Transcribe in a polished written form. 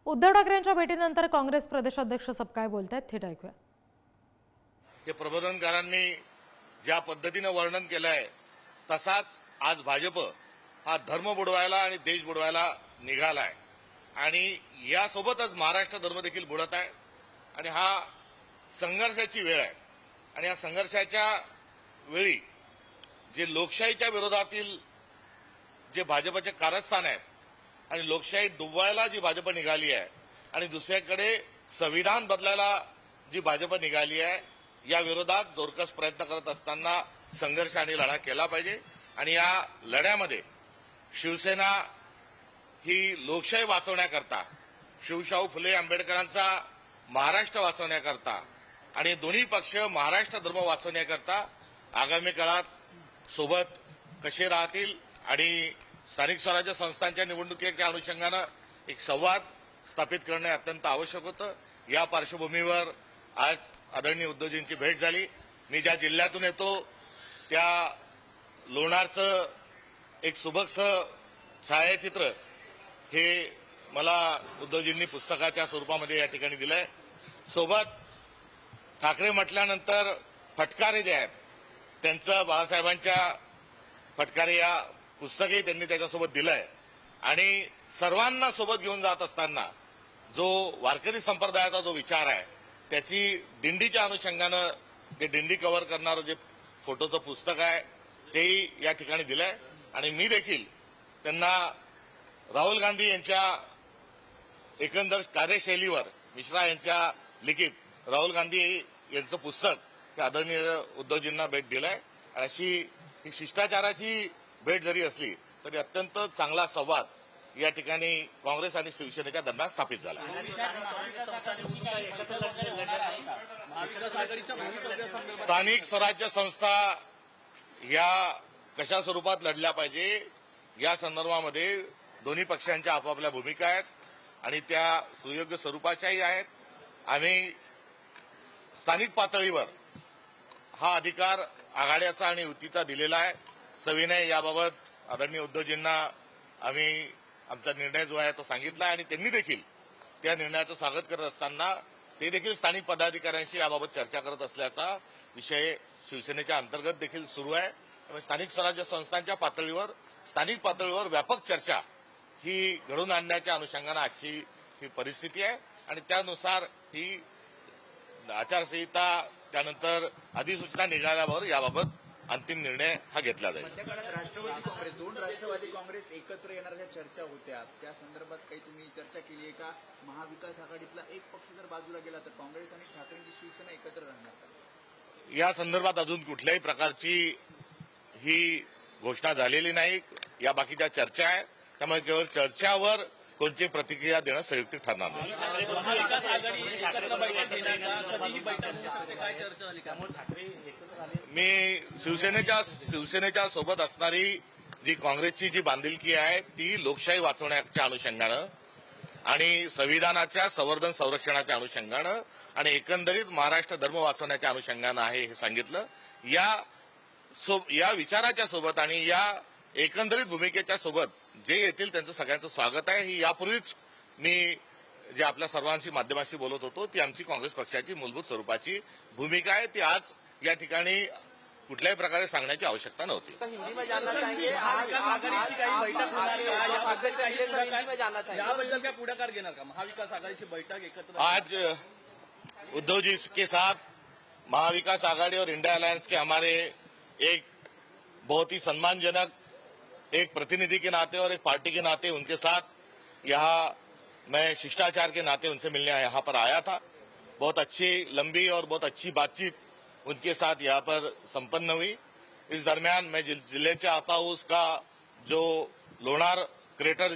उद्धव ठाकरेंच्या भेटीनंतर काँग्रेस प्रदेशाध्यक्ष सब काय बोलतायत थेट ऐकूया। हे प्रबोधनकारांनी ज्या पद्धतीने वर्णन केलंय तसाच आज भाजप हा धर्म बुडवायला आणि देश बुडवायला निघालाय आणि यासोबतच महाराष्ट्र धर्म देखील बुडत आहे आणि हा संघर्षाची वेळ आहे आणि या संघर्षाच्या वेळी जे लोकशाहीच्या विरोधातील जे भाजपचे कारस्थान आहेत आणि लोकशाही डुबवायला जी भाजप निघाली आहे आणि दुसरीकडे संविधान बदलायला जी भाजप निघाली आहे या विरोधात जोरकस प्रयत्न करत असताना संघर्ष आणि लढा केला पाहिजे आणि या लढ्यामध्ये शिवसेना ही लोकशाही वाचवण्याकरता शिवशाहू फुले आंबेडकरांचा महाराष्ट्र वाचवण्याकरता आणि दोन्ही पक्ष महाराष्ट्र धर्म वाचवण्याकरता आगामी काळात सोबत कसे राहतील आणि स्थानिक स्वराज्य संस्थांच्या निवडणुकीच्या अनुषंगानं एक संवाद स्थापित करणे अत्यंत आवश्यक होतं। या पार्श्वभूमीवर आज आदरणीय उद्धवजींची भेट झाली। मी ज्या जिल्ह्यातून येतो त्या लोणारचं एक सुबकसं छायाचित्र हे मला उद्धवजींनी पुस्तकाच्या स्वरूपामध्ये या ठिकाणी दिलंय। सोबत ठाकरे म्हटल्यानंतर फटकारे जे आहेत त्यांचं बाळासाहेबांच्या फटकारे या पुस्तकही त्यांनी त्याच्यासोबत दिलंय आणि सर्वांना सोबत घेऊन जात असताना जो वारकरी संप्रदायाचा जो विचार आहे त्याची दिंडीच्या अनुषंगानं ते दिंडी कव्हर करणारं जे फोटोचं पुस्तक आहे तेही या ठिकाणी दिलंय आणि मी देखील त्यांना राहुल गांधी यांच्या एकंदर कार्यशैलीवर मिश्रा यांच्या लिखित राहुल गांधी यांचं पुस्तक हे आदरणीय उद्धवजींना भेट दिलंय आणि अशी ही शिष्टाचाराची भेट जरी असली तरी अत्यंत चांगला संवाद या ठिकाणी काँग्रेस आणि शिवसेनेच्या दरम्यान स्थापित झाला। स्थानिक स्वराज्य संस्था या कशा स्वरूपात लढल्या पाहिजे या संदर्भामध्ये दोन्ही पक्षांच्या आपापल्या भूमिका आहेत आणि त्या सुयोग्य स्वरूपाच्याही आहेत। आम्ही स्थानिक पातळीवर हा अधिकार आघाड्याचा आणि युतीचा दिलेला आहे। सविनय याबाबत आदरणीय उद्धवजींना आम्ही आमचा निर्णय जो आहे तो सांगितला आणि त्यांनी देखील त्या निर्णयाचं स्वागत करत असताना ते देखील स्थानिक पदाधिकाऱ्यांशी याबाबत चर्चा करत असल्याचा विषय शिवसेनेच्या अंतर्गत देखील सुरू आहे। त्यामुळे स्थानिक स्वराज्य संस्थांच्या पातळीवर स्थानिक पातळीवर व्यापक चर्चा ही घडवून आणण्याच्या अनुषंगानं आजची ही परिस्थिती आहे आणि त्यानुसार ही आचारसंहिता त्यानंतर अधिसूचना निघाल्यावर याबाबत अंतिम निर्णय हा घेतला जाईल। मध्य काळात राष्ट्रवादी काँग्रेस दोन राष्ट्रवादी काँग्रेस एकत्र येणाऱ्या चर्चा होत्या त्या संदर्भात काही तुम्ही चर्चा केली आहे का? महाविकास आघाडीतला एक पक्ष जर बाजूला गेला तर काँग्रेस आणि ठाकरेंची शिवसेना एकत्र राहणार का? या संदर्भात अजून कुठल्याही प्रकारची ही घोषणा झालेली नाही। या बाकीच्या चर्चा आहे त्यामुळे केवळ चर्चावर कोणती प्रतिक्रिया देणं संयुक्त ठरणार नाही। मी शिवसेनेच्या सोबत असणारी जी काँग्रेसची जी बांधिलकी आहे ती लोकशाही वाचवण्याच्या अनुषंगानं आणि संविधानाच्या संवर्धन संरक्षणाच्या अनुषंगानं आणि एकंदरीत महाराष्ट्र धर्म वाचवण्याच्या अनुषंगानं आहे हे सांगितलं। या विचाराच्या सोबत आणि या एकंदरीत भूमिकेच्या सोबत जे येतील त्यांचं सगळ्यांचं स्वागत आहे। ही यापूर्वीच मी जे आपल्या सर्वांशी माध्यमांशी बोलत होतो ती आमची काँग्रेस पक्षाची मूलभूत स्वरूपाची भूमिका आहे। ती आज या ठिकाणी कुठल्याही प्रकारे सांगण्याची आवश्यकता नव्हती। आज उद्धव जी के साथ महाविकास आघाड़ी और इंडिया अलायंस के हमारे एक बहुत ही सम्मानजनक एक प्रतिनिधि के नाते और एक पार्टी के नाते उनके साथ यहाँ मैं शिष्टाचार के नाते उनसे मिलने यहाँ पर आया था। बहुत अच्छी लंबी और बहुत अच्छी बातचीत उनके साथ यहाँ पर संपन्न हुई। इस दरमियान मैं जिले से आता हूँ उसका जो लोणार क्रेटर